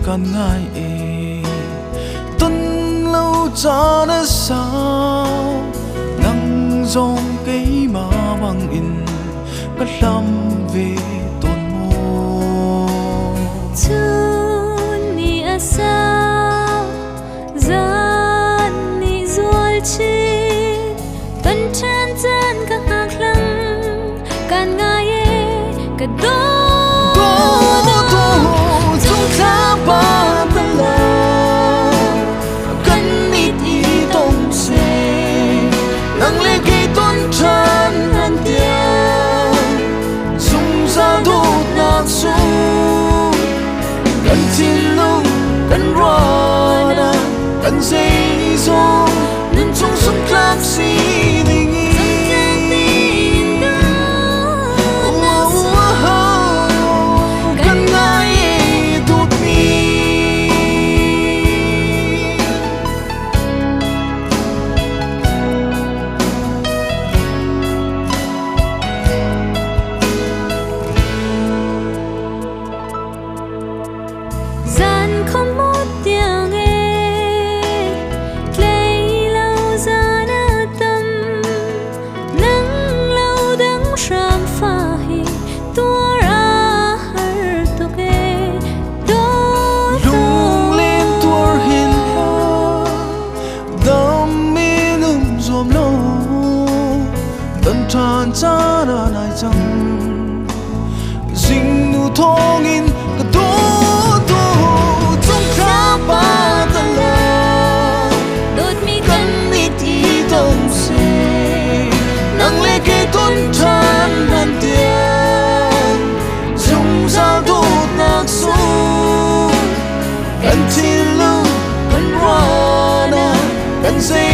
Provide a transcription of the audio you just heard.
kan ngai e tun lâu cho nó sao nang zong cái mà bằng in cất lâm về tôn mô chun ni asao zan ni zual chi tan chan chan ka hak lang kan ngai e ka do cần dây dòng nên trong sông khác gì tình cần ngay tốt mi gian không một tiếng tràn cha na nai chăng dinh nu thong in cả tố trong khá ba ta la đôi mi cần ít ý tâm se nang lê kê tôn tràn hàn tiền dùng sao tốt nạc xuống cần chi lưu cần hoa na cần dây